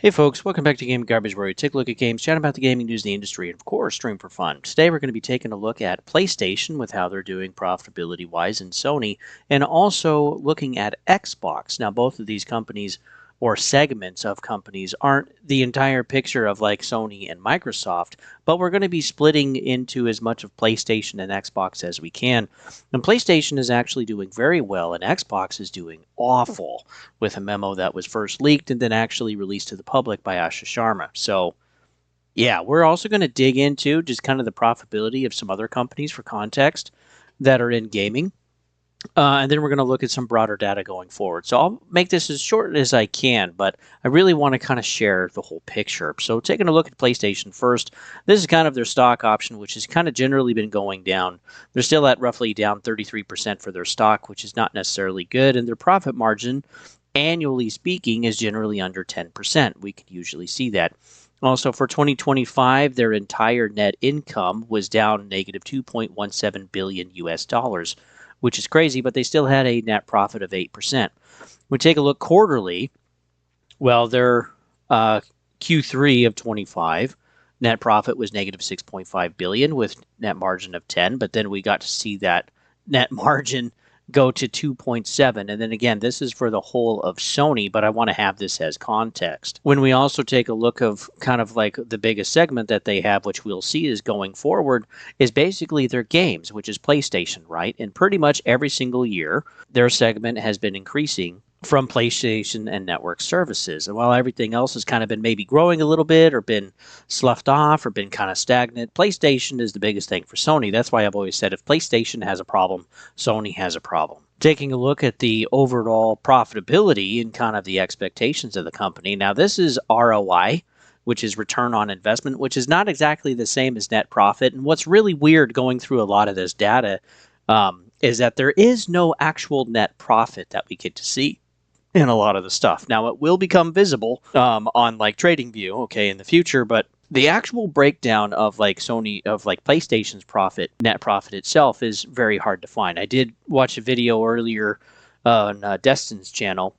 Hey folks, welcome back to Gaming Garbage, where we take a look at games, chat about the gaming news in the industry, and of course, stream for fun. Today we're going to be taking a look at PlayStation with how they're doing profitability-wise, and Sony, and also looking at Xbox. Now, both of these companies or segments of companies aren't the entire picture of like Sony and Microsoft, but we're going to be splitting into as much of PlayStation and Xbox as we can. And PlayStation is actually doing very well, and Xbox is doing awful with a memo that was first leaked and then actually released to the public by Asha Sharma. So, yeah, we're also going to dig into just kind of the profitability of some other companies for context that are in gaming. And then we're going to look at some broader data going forward. So I'll make this as short as I can, but I really want to kind of share the whole picture. So taking a look at PlayStation first, this is kind of their stock option, which has kind of generally been going down. They're still at roughly down 33% for their stock, which is not necessarily good. And their profit margin, annually speaking, is generally under 10%. We could usually see that. Also, for 2025, their entire net income was down negative 2.17 billion US dollars, which is crazy, but they still had a net profit of 8%. We take a look quarterly. Well, their Q3 of 25 net profit was negative 6.5 billion with net margin of 10, but then we got to see that net margin go to 2.7. And then again, this is for the whole of Sony, but I want to have this as context. When we also take a look of kind of like the biggest segment that they have, which we'll see is going forward, is basically their games, which is PlayStation, right? And pretty much every single year, their segment has been increasing from PlayStation and network services. And while everything else has kind of been maybe growing a little bit or been sloughed off or been kind of stagnant, PlayStation is the biggest thing for Sony. That's why I've always said if PlayStation has a problem, Sony has a problem. Taking a look at the overall profitability and kind of the expectations of the company. Now, this is ROI, which is return on investment, which is not exactly the same as net profit. And what's really weird going through a lot of this data is that there is no actual net profit that we get to see in a lot of the stuff. Now, it will become visible on like TradingView, okay, in the future, but the actual breakdown of like Sony, of like PlayStation's profit, net profit itself, is very hard to find. I did watch a video earlier on Destin's channel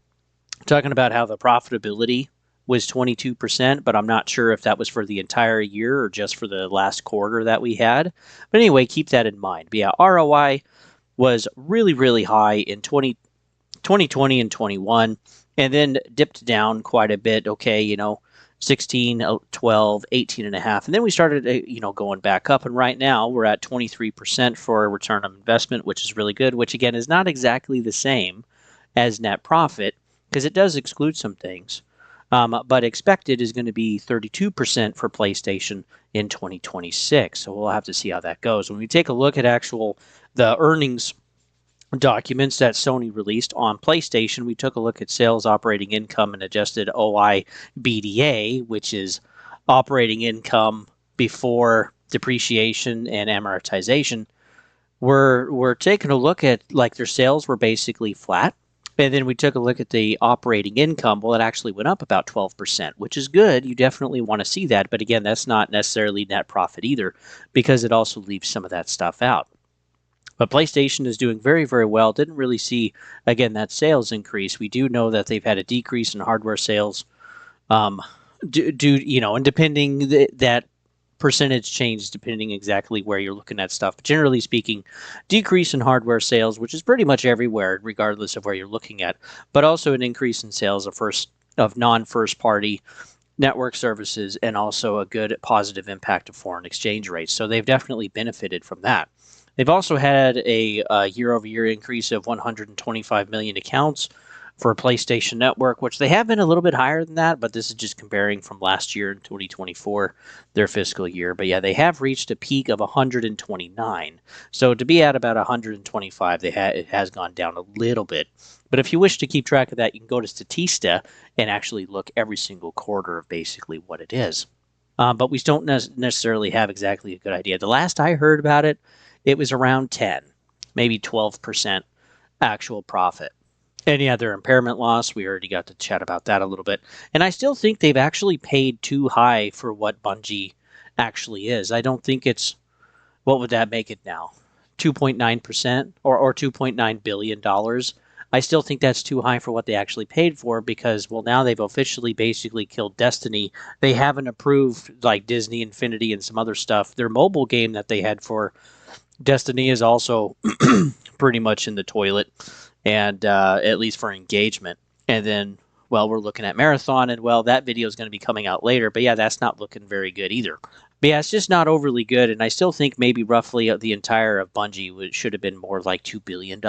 talking about how the profitability was 22%, but I'm not sure if that was for the entire year or just for the last quarter that we had. But anyway, keep that in mind. But yeah, ROI was really, really high in 2020 and 21, and then dipped down quite a bit. Okay, 16, 12, 18 and a half. And then we started, going back up. And right now we're at 23% for a return on investment, which is really good, which again is not exactly the same as net profit because it does exclude some things. But expected is going to be 32% for PlayStation in 2026. So we'll have to see how that goes. When we take a look at the earnings documents that Sony released on PlayStation, we took a look at sales, operating income, and adjusted OIBDA, which is operating income before depreciation and amortization. We're taking a look at like their sales were basically flat. And then we took a look at the operating income. Well, it actually went up about 12%, which is good. You definitely want to see that. But again, that's not necessarily net profit either, because it also leaves some of that stuff out. But PlayStation is doing very, very well. Didn't really see, again, that sales increase. We do know that they've had a decrease in hardware sales, and depending that percentage changes depending exactly where you're looking at stuff. But generally speaking, decrease in hardware sales, which is pretty much everywhere, regardless of where you're looking at, but also an increase in sales of non-first party network services, and also a good positive impact of foreign exchange rates. So they've definitely benefited from that. They've also had a year-over-year increase of 125 million accounts for PlayStation Network, which they have been a little bit higher than that, but this is just comparing from last year in 2024, their fiscal year. But yeah, they have reached a peak of 129. So to be at about 125, it has gone down a little bit. But if you wish to keep track of that, you can go to Statista and actually look every single quarter of basically what it is. But we don't necessarily have exactly a good idea. The last I heard about it, it was around 10, maybe 12% actual profit. Any other impairment loss, we already got to chat about that a little bit. And I still think they've actually paid too high for what Bungie actually is. I don't think what would that make it now? 2.9% or $2.9 billion. I still think that's too high for what they actually paid for because, well, now they've officially basically killed Destiny. They haven't approved like Disney Infinity and some other stuff. Their mobile game that they had for Destiny is also pretty much in the toilet, and at least for engagement. And then, well, we're looking at Marathon, and well, that video is going to be coming out later. But yeah, that's not looking very good either. But yeah, it's just not overly good, and I still think maybe roughly the entire of Bungie should have been more like $2 billion.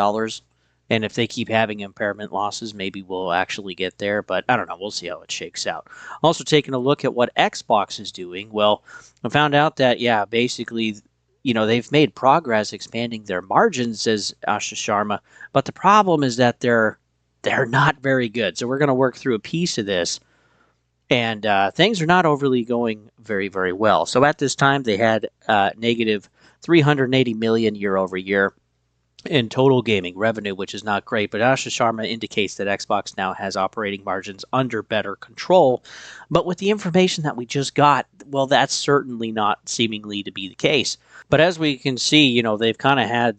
And if they keep having impairment losses, maybe we'll actually get there. But I don't know. We'll see how it shakes out. Also, taking a look at what Xbox is doing. Well, I found out that, yeah, basically, they've made progress expanding their margins, says Asha Sharma. But the problem is that they're not very good. So we're going to work through a piece of this, and things are not overly going very, very well. So at this time, they had negative 380 million year over year in total gaming revenue, which is not great. But Asha Sharma indicates that Xbox now has operating margins under better control. But with the information that we just got, well, that's certainly not seemingly to be the case. But as we can see, they've kind of had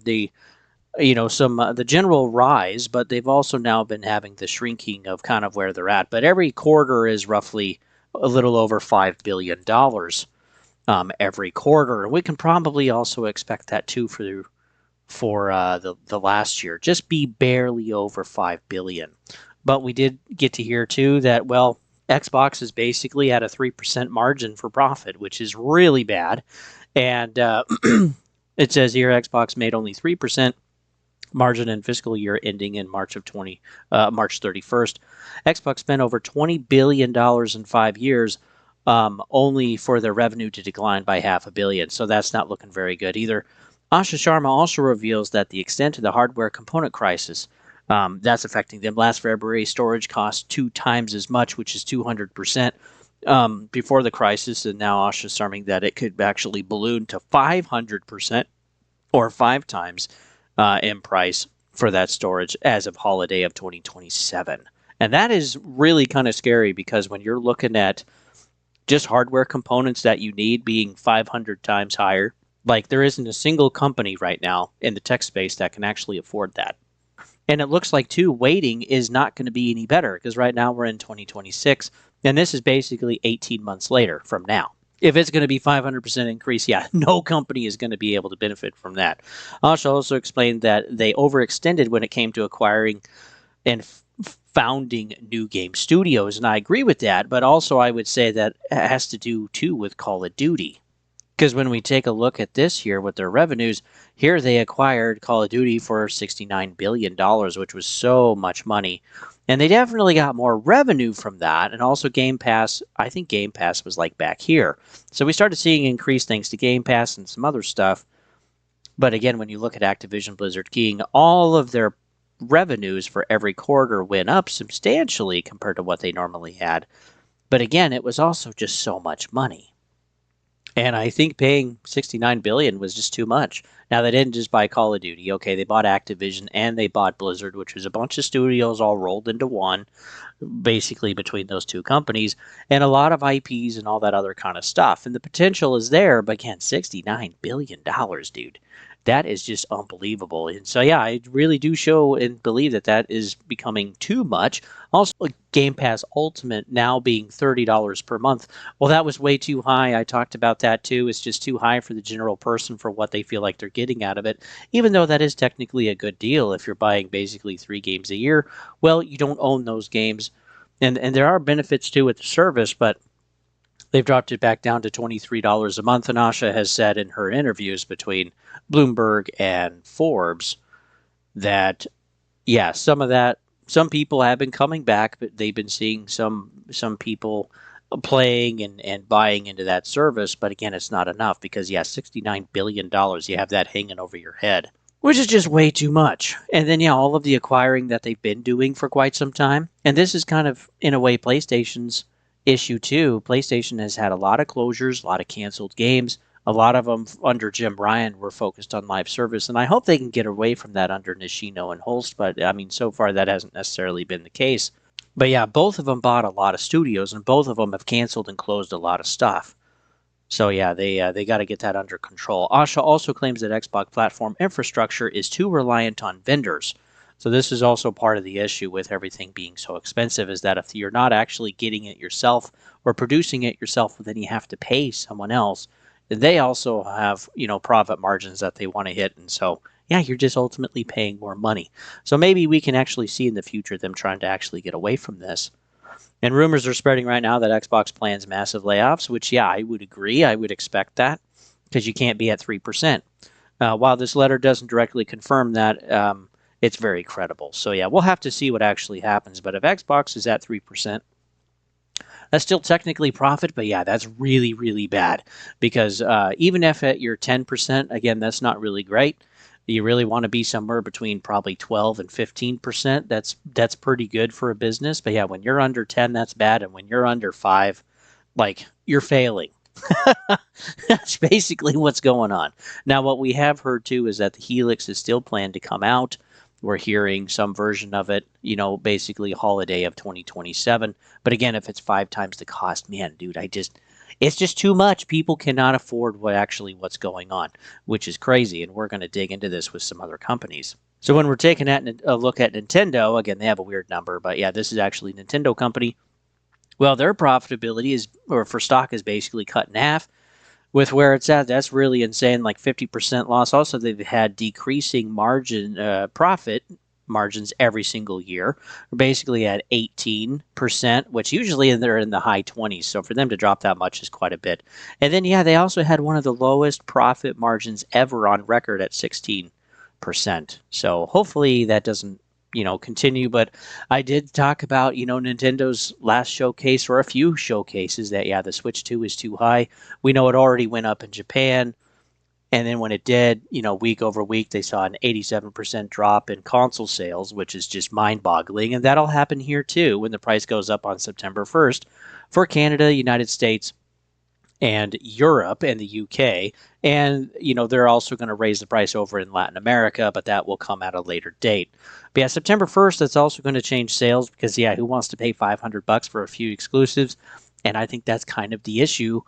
some the general rise, but they've also now been having the shrinking of kind of where they're at. But every quarter is roughly a little over $5 billion every quarter, and we can probably also expect that too for the last year, just be barely over 5 billion. But we did get to hear too that, well, Xbox is basically at a 3% margin for profit, which is really bad. And it says here Xbox made only 3% margin in fiscal year ending in March 31st. Xbox spent over $20 billion in 5 years, only for their revenue to decline by $500 million. So that's not looking very good either. Asha Sharma also reveals that the extent of the hardware component crisis that's affecting them. Last February, storage cost 2 times as much, which is 200%, before the crisis, and now Asha is saying that it could actually balloon to 500%, or 5 times in price for that storage as of holiday of 2027. And that is really kind of scary because when you're looking at just hardware components that you need being 500 times higher, like there isn't a single company right now in the tech space that can actually afford that. And it looks like, too, waiting is not going to be any better because right now we're in 2026, and this is basically 18 months later from now. If it's going to be 500% increase, yeah, no company is going to be able to benefit from that. Asha also explained that they overextended when it came to acquiring and founding new game studios, and I agree with that, but also I would say that has to do, too, with Call of Duty. Because when we take a look at this year with their revenues, here they acquired Call of Duty for $69 billion, which was so much money. And they definitely got more revenue from that. And also Game Pass, I think Game Pass was like back here. So we started seeing increase thanks to Game Pass and some other stuff. But again, when you look at Activision Blizzard King, all of their revenues for every quarter went up substantially compared to what they normally had. But again, it was also just so much money. And I think paying $69 billion was just too much. Now, they didn't just buy Call of Duty. Okay, they bought Activision and they bought Blizzard, which was a bunch of studios all rolled into one, basically between those two companies, and a lot of IPs and all that other kind of stuff. And the potential is there, but again, $69 billion, dude. That is just unbelievable. And so, yeah, I really do show and believe that that is becoming too much. Also, Game Pass Ultimate now being $30 per month. Well, that was way too high. I talked about that too. It's just too high for the general person for what they feel like they're getting out of it, even though that is technically a good deal if you're buying basically 3 games a year. Well, you don't own those games. And there are benefits too with the service, but they've dropped it back down to $23 a month. And Asha has said in her interviews between Bloomberg and Forbes that, yeah, some people have been coming back, but they've been seeing some people playing and buying into that service. But again, it's not enough because, yeah, $69 billion, you have that hanging over your head, which is just way too much. And then, yeah, all of the acquiring that they've been doing for quite some time. And this is kind of, in a way, PlayStation's issue too. PlayStation has had a lot of closures, a lot of canceled games. A lot of them under Jim Ryan were focused on live service, and I hope they can get away from that under Nishino and Holst, but I mean, so far that hasn't necessarily been the case. But yeah, both of them bought a lot of studios, and both of them have canceled and closed a lot of stuff. So yeah, they got to get that under control. Asha also claims that Xbox platform infrastructure is too reliant on vendors. So this is also part of the issue with everything being so expensive, is that if you're not actually getting it yourself or producing it yourself, then you have to pay someone else. They also have, profit margins that they want to hit. And so, yeah, you're just ultimately paying more money. So maybe we can actually see in the future them trying to actually get away from this. And rumors are spreading right now that Xbox plans massive layoffs, which, yeah, I would agree. I would expect that because you can't be at 3%. While this letter doesn't directly confirm that, it's very credible. So, yeah, we'll have to see what actually happens. But if Xbox is at 3%, that's still technically profit, but yeah, that's really, really bad because even if at your 10%, again, that's not really great. You really want to be somewhere between probably 12 and 15%. That's pretty good for a business. But yeah, when you're under 10, that's bad. And when you're under 5, like you're failing. That's basically what's going on. Now, what we have heard too is that the Helix is still planned to come out. We're hearing some version of it, basically holiday of 2027. But again, if it's 5 times the cost, man, dude, it's just too much. People cannot afford what's going on, which is crazy. And we're going to dig into this with some other companies. So when we're taking a look at Nintendo, again, they have a weird number, but yeah, this is actually a Nintendo company. Well, their profitability for stock is basically cut in half with where it's at. That's really insane, like 50% loss. Also, they've had decreasing profit margins every single year. We're basically at 18%, which usually they're in the high 20s. So for them to drop that much is quite a bit. And then, yeah, they also had one of the lowest profit margins ever on record at 16%. So hopefully that doesn't continue. But I did talk about, Nintendo's last showcase, or a few showcases, that, yeah, the Switch 2 is too high. We know it already went up in Japan. And then when it did, week over week, they saw an 87% drop in console sales, which is just mind boggling. And that'll happen here too when the price goes up on September 1st for Canada, United States, and Europe and the UK. And, they're also going to raise the price over in Latin America, but that will come at a later date. But yeah, September 1st, that's also going to change sales because, yeah, who wants to pay $500 for a few exclusives? And I think that's kind of the issue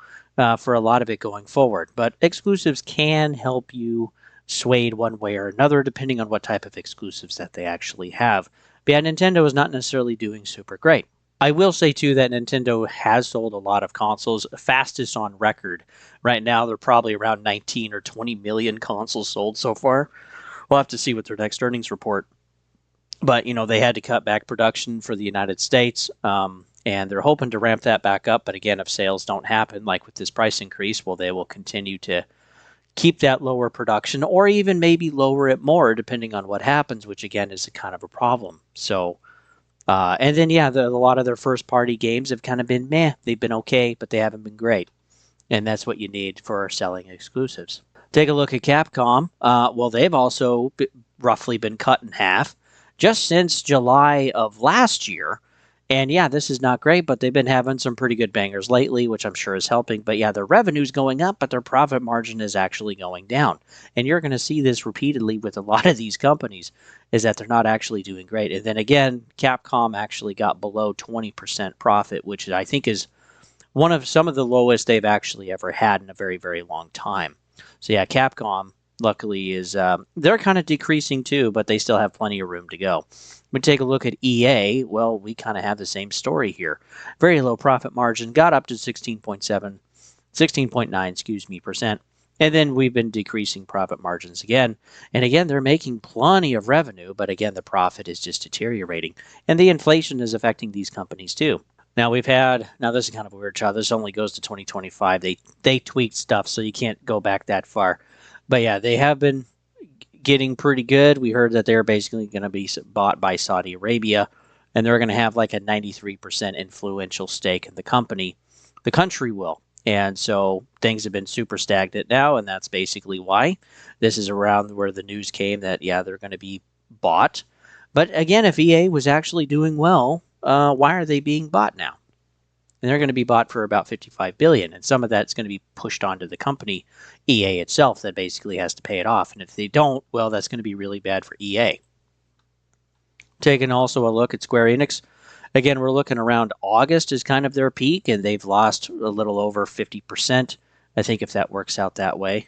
for a lot of it going forward. But exclusives can help you swayed one way or another, depending on what type of exclusives that they actually have. But yeah, Nintendo is not necessarily doing super great. I will say too that Nintendo has sold a lot of consoles, fastest on record. Right now, they're probably around 19 or 20 million consoles sold so far. We'll have to see with their next earnings report. But they had to cut back production for the United States, and they're hoping to ramp that back up. But again, if sales don't happen, like with this price increase, well, they will continue to keep that lower production, or even maybe lower it more, depending on what happens, which again is a kind of a problem. So. And then, yeah, a lot of their first party games have kind of been meh. They've been okay, but they haven't been great. And that's what you need for selling exclusives. Take a look at Capcom. Well, they've also roughly been cut in half just since July of last year. And yeah, this is not great, but they've been having some pretty good bangers lately, which I'm sure is helping. But yeah, their revenue's going up, but their profit margin is actually going down. And you're going to see this repeatedly with a lot of these companies, is that they're not actually doing great. And then again, Capcom actually got below 20% profit, which I think is one of some of the lowest they've actually ever had in a very, very long time. So yeah, Capcom luckily is they're kind of decreasing too, but they still have plenty of room to go. We take a look at EA. Well, we kind of have the same story here. Very low profit margin, got up to 16.9, excuse me, percent. And then we've been decreasing profit margins again. And again, they're making plenty of revenue, but again, the profit is just deteriorating. And the inflation is affecting these companies too. Now this is kind of a weird chart. This only goes to 2025. They tweaked stuff, so you can't go back that far. But yeah, they have been getting pretty good. We heard that they're basically going to be bought by Saudi Arabia, and they're going to have like a 93% influential stake in the company. The country will. And so things have been super stagnant now, and that's basically why. This is around where the news came that, yeah, they're going to be bought. But again, if EA was actually doing well, why are they being bought now? And they're going to be bought for about $55 billion, and some of that's going to be pushed onto the company, EA itself, that basically has to pay it off. And if they don't, well, that's going to be really bad for EA. Taking also a look at Square Enix. Again, we're looking around August is kind of their peak, and they've lost a little over 50%. I think if that works out that way.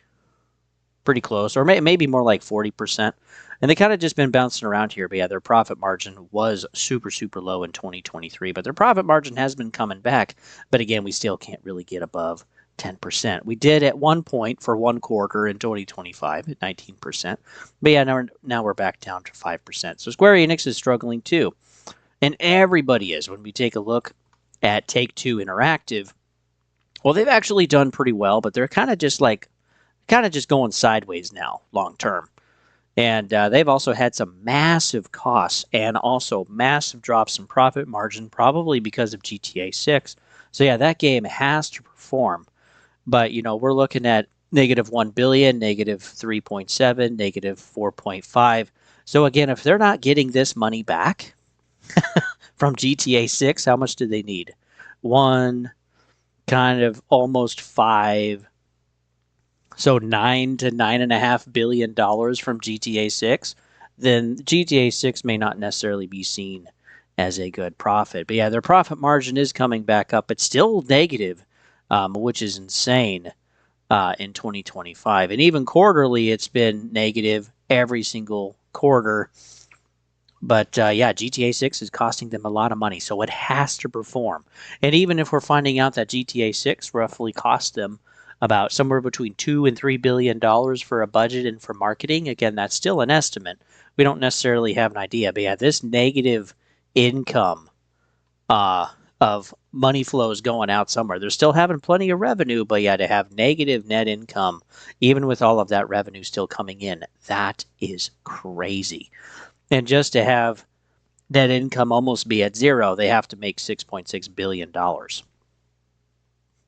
pretty close, or maybe more like 40%. And they kind of just been bouncing around here. But yeah, their profit margin was super, super low in 2023. But their profit margin has been coming back. But again, we still can't really get above 10%. We did at one point for one quarter in 2025 at 19%. But yeah, now we're back down to 5%. So Square Enix is struggling too. And everybody is. When we take a look at Take-Two Interactive, well, they've actually done pretty well, but they're kind of just going sideways now long term. And they've also had some massive costs and also massive drops in profit margin, probably because of GTA 6. So yeah, that game has to perform. But we're looking at negative 1 billion, negative 3.7, negative 4.5. So again, if they're not getting this money back from GTA 6, how much do they need? One, kind of almost 5. So $9 to $9.5 billion from GTA 6, then GTA 6 may not necessarily be seen as a good profit. But yeah, their profit margin is coming back up. It's still negative, which is insane in 2025. And even quarterly, it's been negative every single quarter. But yeah, GTA 6 is costing them a lot of money, so it has to perform. And even if we're finding out that GTA 6 roughly cost them about somewhere between $2 and $3 billion for a budget and for marketing, again, that's still an estimate. We don't necessarily have an idea. But yeah, this negative income of money flows going out somewhere. They're still having plenty of revenue, but yeah, to have negative net income, even with all of that revenue still coming in, that is crazy. And just to have net income almost be at zero, they have to make $6.6 billion.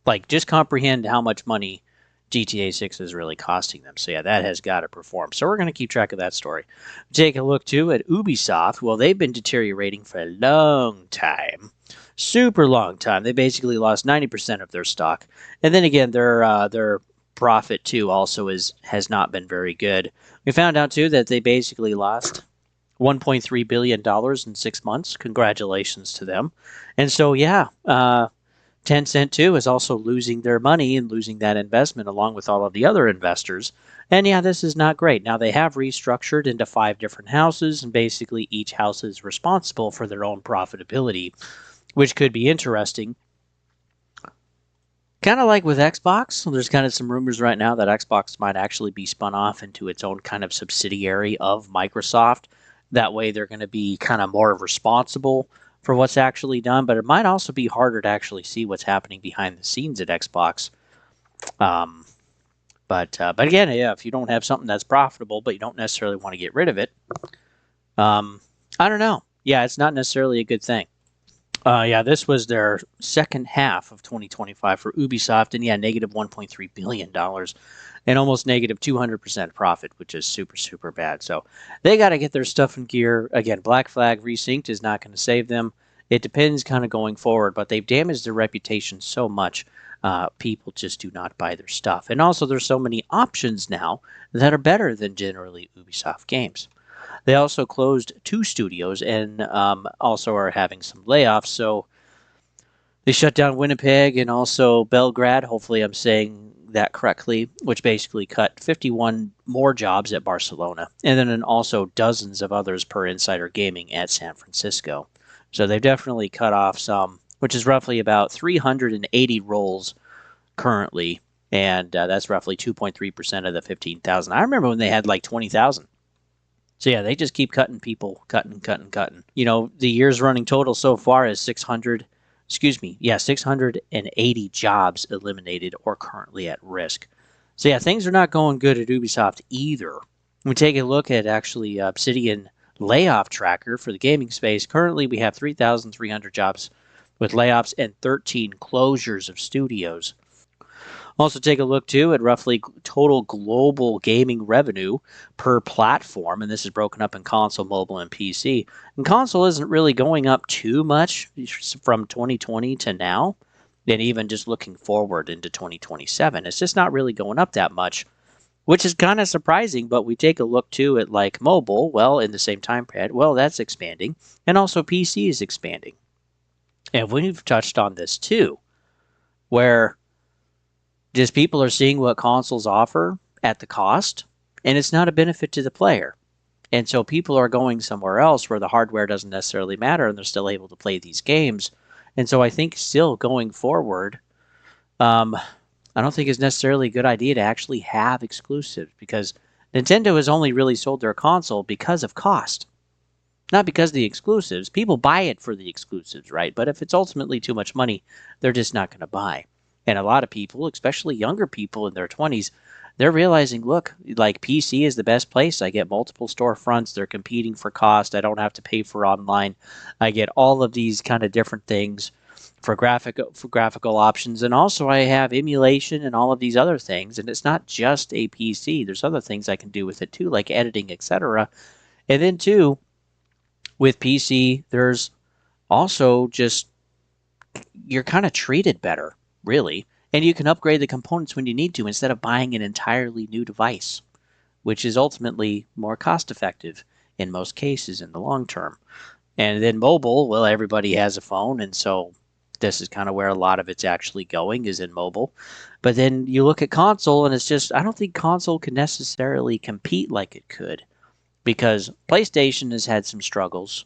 Like, just comprehend how much money GTA 6 is really costing them. So yeah, that has got to perform. So we're going to keep track of that story. Take a look too at Ubisoft. Well, they've been deteriorating for a long time. Super long time. They basically lost 90% of their stock. And then again, their profit too also has not been very good. We found out too that they basically lost $1.3 billion in 6 months. Congratulations to them. And so, yeah, Tencent too is also losing their money and losing that investment along with all of the other investors. And yeah, this is not great. Now, they have restructured into 5 different houses, and basically each house is responsible for their own profitability, which could be interesting. Kind of like with Xbox, there's kind of some rumors right now that Xbox might actually be spun off into its own kind of subsidiary of Microsoft. That way they're going to be kind of more responsible for what's actually done, but it might also be harder to actually see what's happening behind the scenes at Xbox. But again, yeah, if you don't have something that's profitable, but you don't necessarily want to get rid of it, I don't know. Yeah, it's not necessarily a good thing. Yeah, this was their second half of 2025 for Ubisoft, and yeah, negative $1.3 billion and almost negative 200% profit, which is super, super bad. So they got to get their stuff in gear. Again, Black Flag Resynced is not going to save them. It depends kind of going forward, but they've damaged their reputation so much, people just do not buy their stuff. And also, there's so many options now that are better than generally Ubisoft games. They also closed 2 studios and also are having some layoffs. So they shut down Winnipeg and also Belgrade. Hopefully, I'm saying that correctly, which basically cut 51 more jobs at Barcelona, and then also dozens of others per Insider Gaming at San Francisco. So they've definitely cut off some, which is roughly about 380 roles currently, and that's roughly 2.3% of the 15,000. I remember when they had like 20,000. So yeah, they just keep cutting people, cutting. The year's running total so far is 680 jobs eliminated or currently at risk. So yeah, things are not going good at Ubisoft either. We take a look at actually Obsidian Layoff Tracker for the gaming space. Currently, we have 3,300 jobs with layoffs and 13 closures of studios. Also take a look, too, at roughly total global gaming revenue per platform, and this is broken up in console, mobile, and PC. And console isn't really going up too much from 2020 to now, and even just looking forward into 2027. It's just not really going up that much, which is kind of surprising, but we take a look, too, at like mobile, well, in the same time period, well, that's expanding, and also PC is expanding. And we've touched on this, too, where just people are seeing what consoles offer at the cost, and it's not a benefit to the player. And so people are going somewhere else where the hardware doesn't necessarily matter and they're still able to play these games. And so I think still going forward, um, I don't think it's necessarily a good idea to actually have exclusives because Nintendo has only really sold their console because of cost, not because of the exclusives. People buy it for the exclusives, right? But if it's ultimately too much money, they're just not going to buy. And a lot of people, especially younger people in their 20s, they're realizing, look, like PC is the best place. I get multiple storefronts. They're competing for cost. I don't have to pay for online. I get all of these kind of different things for graphical options, and also I have emulation and all of these other things. And it's not just a PC. There's other things I can do with it too, like editing, etc. And then too, with PC, there's also just you're kind of treated better, really. And you can upgrade the components when you need to instead of buying an entirely new device, which is ultimately more cost effective in most cases in the long term. And then mobile, well, everybody has a phone, and so this is kind of where a lot of it's actually going is in mobile. But then you look at console, and it's just I don't think console can necessarily compete like it could because PlayStation has had some struggles.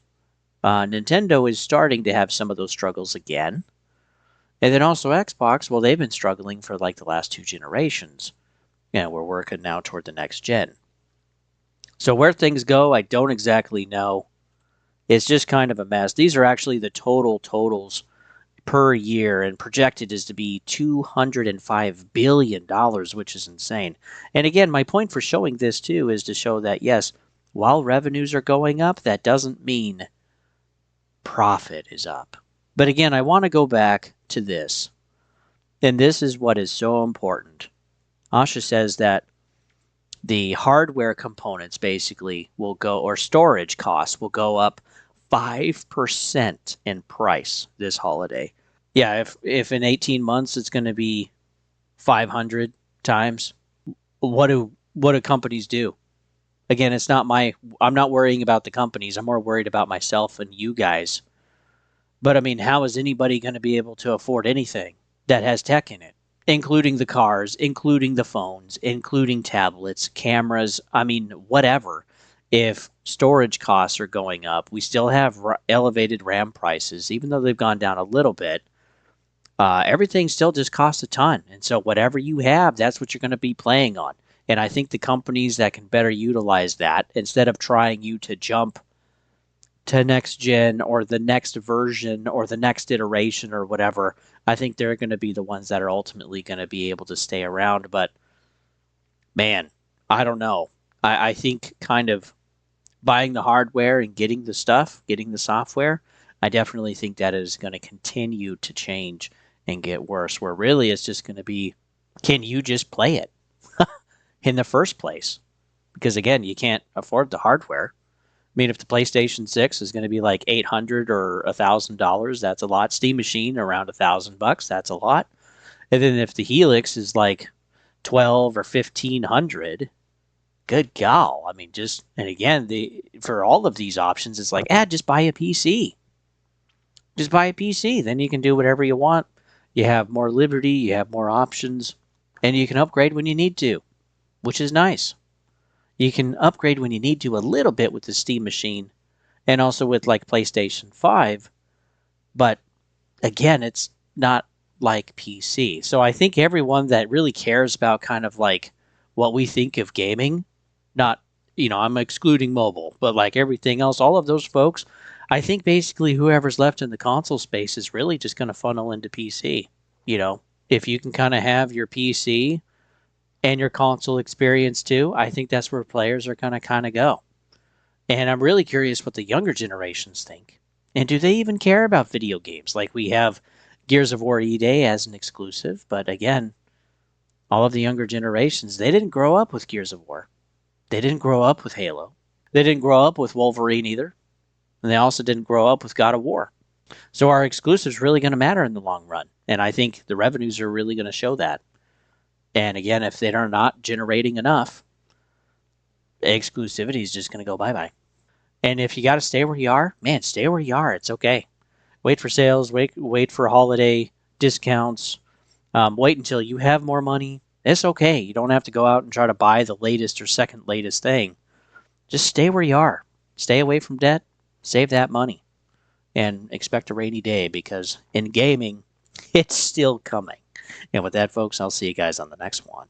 Nintendo is starting to have some of those struggles again. And then also Xbox, well, they've been struggling for like the last two generations. We're working now toward the next gen. So where things go, I don't exactly know. It's just kind of a mess. These are actually the totals per year, and projected is to be $205 billion, which is insane. And again, my point for showing this too is to show that, yes, while revenues are going up, that doesn't mean profit is up. But again, I want to go back to this. And this is what is so important. Asha says that the hardware components basically will go, or storage costs will go up 5% in price this holiday. Yeah, if in 18 months it's going to be 500 times, what do companies do? Again, I'm not worrying about the companies. I'm more worried about myself and you guys. But I mean, how is anybody going to be able to afford anything that has tech in it, including the cars, including the phones, including tablets, cameras? I mean, whatever. If storage costs are going up, we still have elevated RAM prices, even though they've gone down a little bit. Everything still just costs a ton. And so, whatever you have, that's what you're going to be playing on. And I think the companies that can better utilize that, instead of trying you to jump to next gen or the next version or the next iteration or whatever, I think they're going to be the ones that are ultimately going to be able to stay around. But man, I don't know. I think kind of buying the hardware and getting the stuff, getting the software, I definitely think that is going to continue to change and get worse. Where really it's just going to be, can you just play it in the first place? Because again, you can't afford the hardware. I mean, if the PlayStation 6 is going to be like 800 or $1,000, that's a lot. Steam Machine around $1,000, that's a lot. And then if the Helix is like 12 or 1,500, good gal. I mean, just and again, for all of these options, it's like, just buy a PC. Just buy a PC. Then you can do whatever you want. You have more liberty. You have more options, and you can upgrade when you need to, which is nice. You can upgrade when you need to a little bit with the Steam Machine and also with like PlayStation 5. But again, it's not like PC. So I think everyone that really cares about kind of like what we think of gaming, not, I'm excluding mobile, but like everything else, all of those folks, I think basically whoever's left in the console space is really just going to funnel into PC. If you can kind of have your PC and your console experience too, I think that's where players are going to kind of go. And I'm really curious what the younger generations think. And do they even care about video games? Like we have Gears of War E-Day as an exclusive, but again, all of the younger generations, they didn't grow up with Gears of War. They didn't grow up with Halo. They didn't grow up with Wolverine either. And they also didn't grow up with God of War. So our exclusives really going to matter in the long run. And I think the revenues are really going to show that. And again, if they are not generating enough, exclusivity is just going to go bye-bye. And if you got to stay where you are, man, stay where you are. It's okay. Wait for sales. Wait for holiday discounts. Wait until you have more money It's okay. You don't have to go out and try to buy the latest or second latest thing. Just stay where you are. Stay away from debt. Save that money and expect a rainy day because in gaming, it's still coming. And with that, folks, I'll see you guys on the next one.